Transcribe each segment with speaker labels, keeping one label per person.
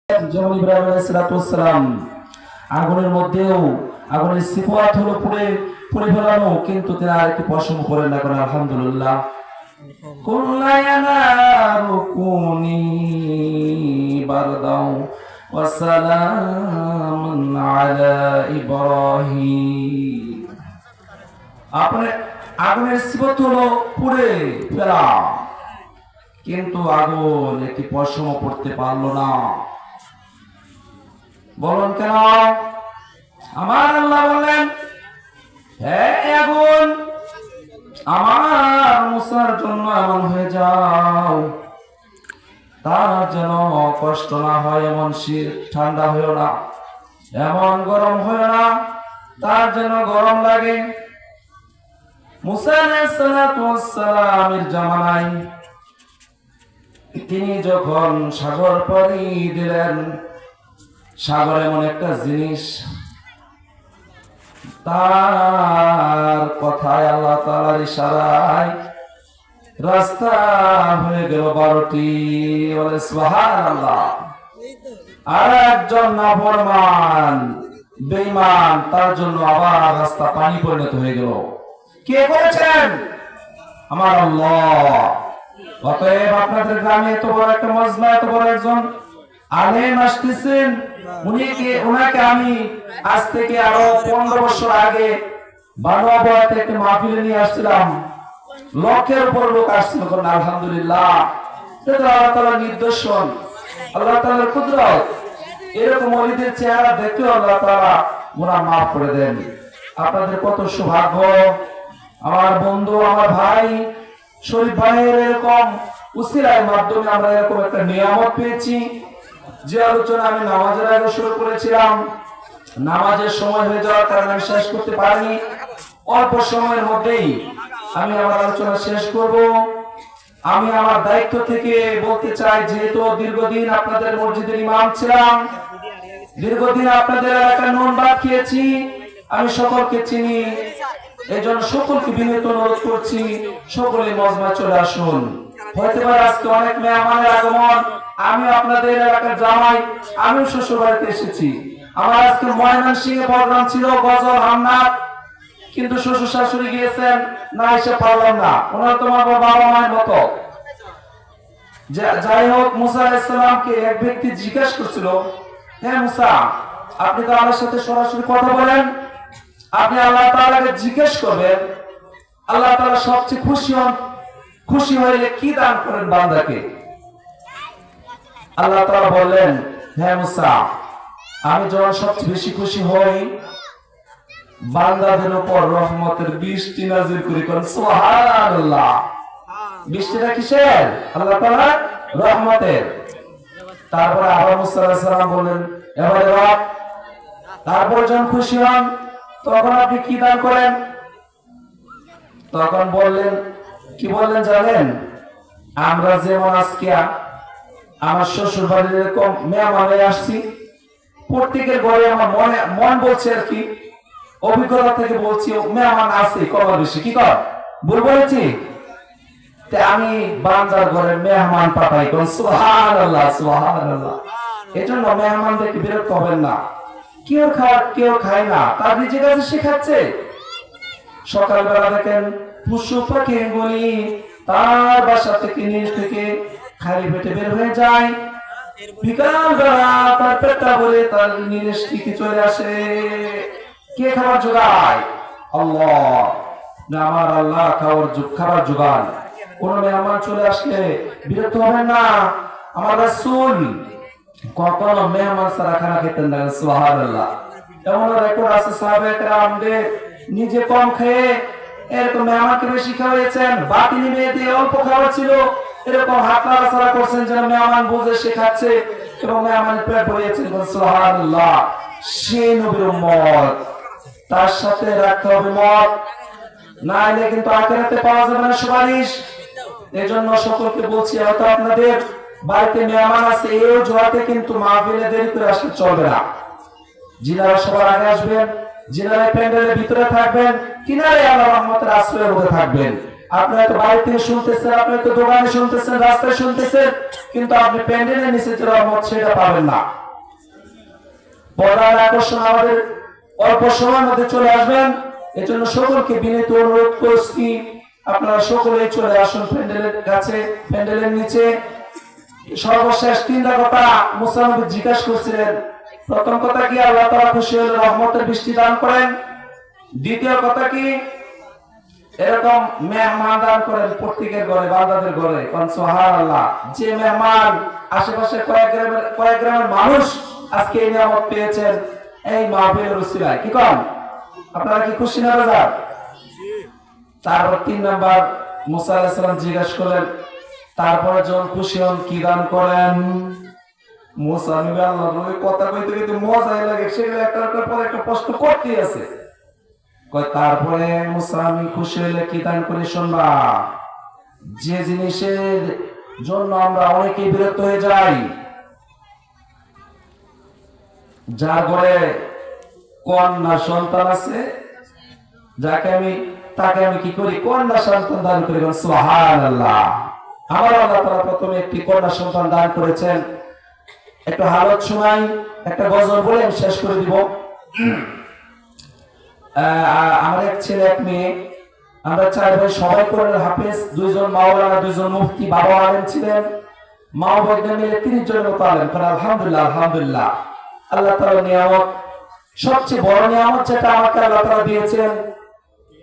Speaker 1: যেমন ইব্রাহিম আলাইহিস সালাম আগুনের মধ্যেও আগুনের সিফাত হলো পুড়ে পুড়ে ফেলানো, কিন্তু তিনি আর একটু পশম করেন না। কারণ আলহামদুলিল্লাহ কুল্লা ইয়ানারু কুনি বারদাও ওয়া সালামুন আলা ইব্রাহিম। আপনি আগুনের সিফাত হলো পুড়ে ফেলা, কিন্তু আগুন একটি পশম পড়তে পারলো না। বলুন কেন? আমার আল্লাহ বললেন, হে আগুন, আমার মুসার জন্য এমন হয়ে যাও, তার যেন কষ্ট না হয়, এমন শীত ঠান্ডা হয়েও না, এমন গরম হয়েও না তার যেন গরম লাগে। মুসা আলাইহিস সালামের জামানায় তিনি যখন সাগর পাড়ি দিলেন, সাগর এমন একটা জিনিস, তার কথায় আল্লাহ তাআলার ইশারায় রাস্তা হয়ে গেল 12টি। বলে সুবহানাল্লাহ। আর একজন নাফরমান বেঈমান, তার জন্য আবার রাস্তা পানি পরিণত হয়ে গেল। কে করেছেন? আমার আল্লাহ। অতএব আপনাদের গ্রামে এত বড় একটা মজমা, এত বড় একজন আলেম আসতেছেন, উনাকে আমি আজ থেকে আরো 15 বছর আগে বানোয়াবাদ থেকে মাহফিলে নিয়ে আসছিলাম। লক্ষের উপর লোক আসছিল। আলহামদুলিল্লাহ, আল্লাহ তাআলার নিদর্শন, আল্লাহ তাআলার কুদরত। এরকম ওলিদের চেহারা দেখলে আল্লাহ তাআলা গুনাহ মাফ করে দেন। আপনাদের কত সৌভাগ্য। আমার বন্ধু, আমার ভাই শরীফ ভাইয়ের এরকম উসিলার মাধ্যমে আমরা এরকম একটা নিয়ামত পেয়েছি। যে আলোচনা আমি নামাজের আগে শুরু করেছিলাম, নামাজের সময় হয়ে যাওয়ার কারণে আমি শেষ করতে পারিনি। অল্প সময়ের মধ্যেই আমি আমার আলোচনা শেষ করব। আমি আমার দায়িত্ব থেকে বলতে চাই, যেহেতু দীর্ঘদিন আপনাদের মসজিদের ইমাম ছিলাম, দীর্ঘদিন আপনাদের এলাকায় নুন ভাত খেয়েছি, আমি সকলকে চিনি। এই জন্য সকলকে বিনীত অনুরোধ করছি, সকলে মজমায় চলে আসুন। হতে পারে আজকে অনেক মেহমানের আগমন, আমি আপনাদের এলাকার জামাই, আমি শ্বশুর বাড়িতে এসেছি। আমার আজকে ময়মনসিংহে প্রোগ্রাম ছিল, গজল হামনাথ, কিন্তু শ্বশুর শাশুড়ি গিয়েছেন না, এসে পারলাম না। ওনারা তোমার বাবা মায়ের মতো। যাই হোক, মুসা আলাইহিস সালামকে এক ব্যক্তি জিজ্ঞাসা করছিল, হে মুসা, আপনি তো আমার সাথে সরাসরি কথা বলেন, আপনি আল্লাহ তাআলাকে জিজ্ঞেস করবেন, আল্লাহ তাআলা সবচেয়ে খুশি হইলে কি দান করেন বান্দাকে? আল্লাহ তাআলা বললেন, হে মুসা, আমি যখন সবচেয়ে বেশি খুশি হই, বান্দাদের উপর রহমতের বৃষ্টি নাযিল করি। কোন সুবহানাল্লাহ। বৃষ্টিটা কিসের? আল্লাহ তাআলার রহমতের। তারপরে আবার মুসা আলাইহিস সালাম বললেন, এবারে রব, তারপর যখন খুশি হন তখন আপনি কি দান করেন? তখন বললেন, কি বললেন জানেন? আমরা যেমন আজকে আমার শ্বশুর বাড়ির এরকম মেহমানে আসছি, প্রত্যেকের ঘরে আমার মন বলছে আর কি, অভিজ্ঞতা থেকে বলছি, মেহমান আছে কম বেশি, কি কর ভুল বলেছি? আমি বান্দার ঘরে মেহমান পাঠাই। কোন সুবহানাল্লাহ, সুবহানাল্লাহ। এজন্য মেহমানদেরকে বিরক্ত হবেন না। কেউ খায় না, তার নিজের কাছে শেখাচ্ছে। সকালবেলা দেখেন পশু পাখিগুলি তার বাসা থেকে নিজ থেকে খালি পেটে বের হয়ে যায়, বিকালবেলা তার পেটটা ভরে তার নিজ থেকে চলে আসে। কে খাবার জোগায়? আল্লাহ। না, আমার আল্লাহ খাবার জোগান। কোন মেহমান চলে আসলে বিরক্ত হবেন না। আমার রাসূল কখনো মেহমান ছাড়া খানা খেতেন না। সুবহানাল্লাহ। এমন রেকর্ড আছে, সাহাবায়ে কেরামদের নিজে কম খেয়ে এরকম মেহমানকে বেশি খাওয়াইছেন, বাতি নিভিয়ে দিয়ে অল্প খাওয়া ছিল, এরকম হাত নাড়াচাড়া করছেন যেন মেহমান বুঝে সে খাচ্ছে, এবং মেহমানের পেট ভরিয়েছেন। সুবহানাল্লাহ। সে নবীর উম্মত, তার সাথে রাখতে হবে মত, না হলে কিন্তু আখিরাতে পাওয়া যাবে না সুপারিশ। এজন্য সকলকে বলছি, হয়তো আপনাদের বাড়িতে মেহমান আছে, এই অজুহাতে কিন্তু মাহফিলে দেরি করে আসলে চলবে না। যিনারা সবার আগে আসবেন, যিনারা প্যান্ডেলের ভিতরে থাকবেন, তিনারাই আল্লাহর রহমতের আশ্রয়ের মধ্যে থাকবেন। আপনি হয়তো বাড়ি থেকে শুনতেছেন, আপনি হয়তো দোকানে শুনতেছেন, রাস্তায় শুনতেছেন, কিন্তু আপনি প্যান্ডেলের নিচে যে রহমত সেটা পাবেন না। পর্দার আকর্ষণ আমাদের অল্প সময়ের মধ্যে চলে আসবেন। এজন্য সকলকে বিনীত অনুরোধ করছি, আপনারা সকলেই চলে আসুন প্যান্ডেলের কাছে, প্যান্ডেলের নিচে। সর্বশেষ তিনটা কথা মুসা নবী জিজ্ঞাসা করছিলেন। প্রথম কথা কি, আল্লাহ তাআলা খুশি হলে রহমতের বৃষ্টি দান করেন। দ্বিতীয় কথা কি, এরকম মেহমান দান করেন প্রত্যেকের ঘরে, বান্দাদের ঘরে। সুবহানাল্লাহ। যে মেহমান আশেপাশে কয়েক গ্রামের মানুষ আজকে এই নিয়ামত পেয়েছেন এই মাহফিলের উসিলায়, কি কন আপনারা কি খুশি না বাজার? তারপর 3 নাম্বার মুসা আলাইহিস সালাম জিজ্ঞাসা করলেন, তারপরে যখন খুশি হন কি দান করেন? মুসা নবী আল্লাহর ওই কথা কইতে কইতে মজাই লাগে, সেগুলো একটার পর একটা প্রশ্ন করতেই আছে। তারপরে মুসা আমি খুশি হইলে কি দান করি শুনবা। যে জিনিসের জন্য আমরা অনেকেই বিরক্ত হয়ে যাই, যার ঘরে কন্যা সন্তান আছে, তাকে আমি কি করি, কন্যা সন্তান দান করি। সুবহানাল্লাহ। আমার আল্লাহ তাআলা প্রথমে একটি কন্যা সন্তান দান করেছেন। একটু হালত শোনাই, একটা গজল বলে আমি শেষ করে দিব। আমার এক ছেলে এক মেয়ে, আমরা 4 ভাই, সবাই কোরআনের হাফেজ, 2 জন মাওলানা, 2 জন মুফতি, বাবা আলেম ছিলেন, মা বৈদ্য মিলে 30 জনের মতো আলেম। আলহামদুলিল্লাহ, আলহামদুলিল্লাহ। আল্লাহ তাআলার নিয়ামত, সবচেয়ে বড় নিয়ামত যেটা আমাকে আল্লাহ তাআলা দিয়েছেন,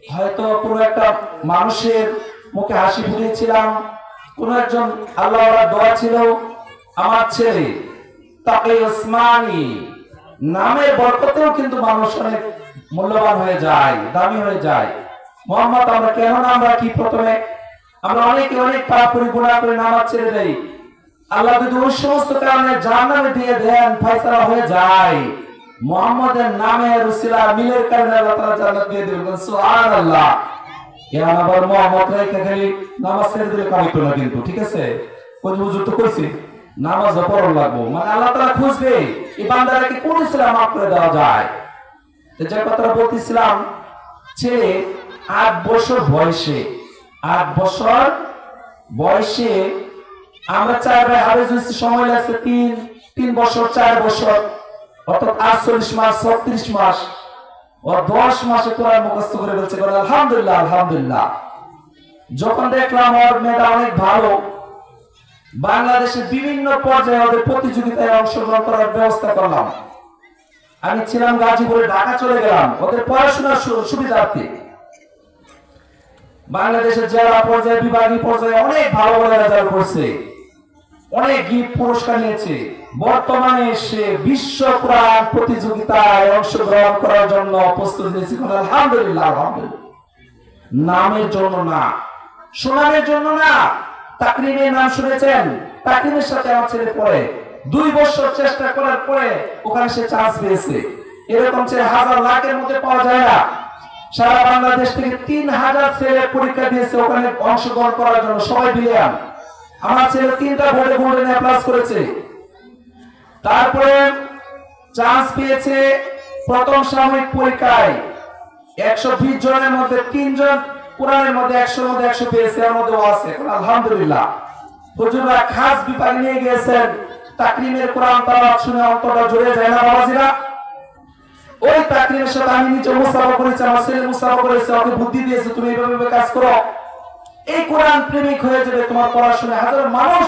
Speaker 1: হয়তো কোনো একটা মানুষের মুখে হাসি ফুটিয়েছিলাম, কোন একজন আল্লাহর দোয়া ছিল, আমার ছেলে তাকে ওসমানী নামের বরকতেও কিন্তু মানুষ অনেক মূল্যবান হয়ে যায়, দামি হয়ে যায়। মোহাম্মদ আমরা কেন নাম রাখি? প্রথমে আমরা অনেকে অনেক পাপ করে গুনাহ করে নামাজ ছেড়ে দেই। আল্লাহ যদি ওই সমস্ত কারণে জাহান্নামে দিয়ে দেন, ফয়সালা হয়ে যায়, মুহাম্মাদের নামের উসিলা মিলের কারণে আল্লাহ তাআলা জান্নাত দিয়ে দিবেন। সুবহানাল্লাহ। এরা আবার মুহাম্মদ রাইখা খালি নামাজ ছেড়ে দিলে কামিতো না কিন্তু, ঠিক আছে? কোন হুজুর তো কইছে নামাজ পড়া লাগবে, মানে আল্লাহ তাআলা খুঁজবে এই বান্দাটাকে কোন ইসলাম মাফ করে দেওয়া যায়। তো যে কথাটা বলতেছিলাম, ছেলে 8 বছর বয়সে, 8 বছর বয়সে আমরা 4 ভাই হাফেজ হইছি, সময় লাগছে 3 বছর, 4 বছর, অর্থাৎ 48 মাস, 36 মাস। ও 10 মাসে কোরআন মুখস্থ করে বলছে, আলহামদুলিল্লাহ, আলহামদুলিল্লাহ। যখন দেখলাম ওর মেধা অনেক ভালো, বাংলাদেশের বিভিন্ন পর্যায়ে ওদের প্রতিযোগিতায় অংশগ্রহণ করার ব্যবস্থা করলাম। আমি ছিলাম গাজীপুরে, ঢাকা চলে গেলাম ওদের পড়াশোনার সুবিধার্থে। বাংলাদেশের জেলা পর্যায়ে, বিভাগীয় পর্যায়ে অনেক ভালো ভালো রেজাল্ট করছে, অনেক গিফট পুরস্কার নিয়েছে। বর্তমানে সে বিশ্ব কোরআন প্রতিযোগিতায় অংশগ্রহণ করার জন্য প্রস্তুত নিয়েছে। আলহামদুলিল্লাহ, আলহামদুলিল্লাহ। নামের জন্য না, সুনামের জন্য না। তাকরিমের নাম শুনেছেন? তাকরিমের সাথে আমার ছেলে পড়ে, 2 বছর চেষ্টা করার পরে ওখানে সে চান্স পেয়েছে। এরকম ছেলে হাজার লাখের মধ্যে পাওয়া যায় না। সারা বাংলাদেশ থেকে 3000 ছেলে পরীক্ষা দিয়েছে ওখানে অংশগ্রহণ করার জন্য, সবাই বিলিয়ন। আমার ছেলে 3টা বোর্ডে গোল্ডেন প্লাস করেছে। তারপরে চান্স পেয়েছে প্রথম সাময়িক পরীক্ষায় 120 জনের মধ্যে 3 জন কোরআনের মধ্যে 100 এর মধ্যে 100 পেয়েছে, এর মধ্যেও আছে। আলহামদুলিল্লাহ। হুজুররা খাস বিভাগে নিয়ে গিয়েছেন, তাকরিমের কোরআন তেলাওয়াত শুনে অন্তরটা জুড়ে যায় না বাবাজিরা? ওই তাকরিমের সাথে আমি নিজে মুসাফা করেছি, আমার ছেলে মুসাফা করেছে, ওকে বুদ্ধি দিয়েছে, তুমি এইভাবে কাজ করো, এই কোরআন প্রেমিক হয়ে যাবে, তোমার পড়াশোনায় হাজার মানুষ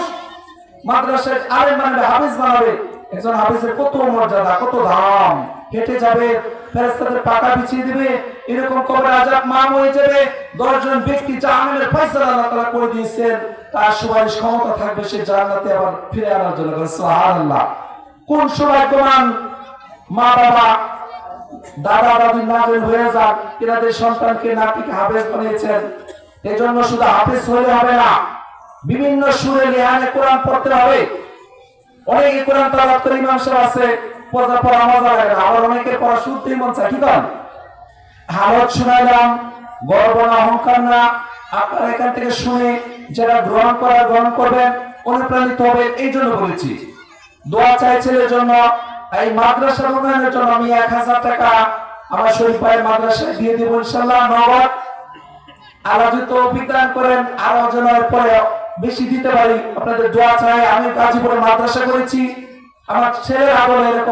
Speaker 1: মাদ্রাসায় আলেম বানাবে, হাফেজ বানাবে। একজন হাফেজের কত মর্যাদা, কত দাম, হেঁটে যাবে, ফেরেশতাদের পাকা বিছিয়ে দিবে, এরকম কবরে আযাব মাম হয়ে যাবে। 10 জন ব্যক্তি জাহান্নামের ফয়সালা আল্লাহ তাআলা করে দিয়েছেন, তার সুপারিশ ক্ষমতা থাকবে সে জান্নাতে আবার ফিরে আনার জন্য। সুবহানাল্লাহ। কোন সৌভাগ্যবান মা বাবা, দাদা দাদি নাজেল হয়ে যান, এনাদের সন্তানকে নাতিকে হাফেজ বানিয়েছেন। এজন্য শুধু হাফেজ হলে হবে না, বিভিন্ন সুরে লিহানে কোরআন পড়তে হবে। অনেকে কোরআন তেলাওয়াত করে ইমাম সাহেব আছে, পড়া মজা লাগে না, আবার অনেকের পড়া শুনতেই মন চায়। কি করেন? হালত শুনাইলাম, গর্ব না, অহংকার না। আপনারা এখান থেকে শুনে যারা গ্রহণ করবেন, অনুপ্রাণিত হবে, এই জন্য বলেছি। দোয়া চাই ছেলের জন্য, এই মাদ্রাসার উন্নয়নের জন্য আমি 1000 টাকা আমার শরীফ ভাইয়ের মাদ্রাসায় দিয়ে দেবো ইনশাআল্লাহ। নগদ আল্লাহ যদি তৌফিক দান করেন আরো যেন পরে বেশি দিতে পারি, আপনাদের দোয়া চাই। আমি গাজীপুরে মাদ্রাসা করেছি, আমার ছেলের আদলে এরকম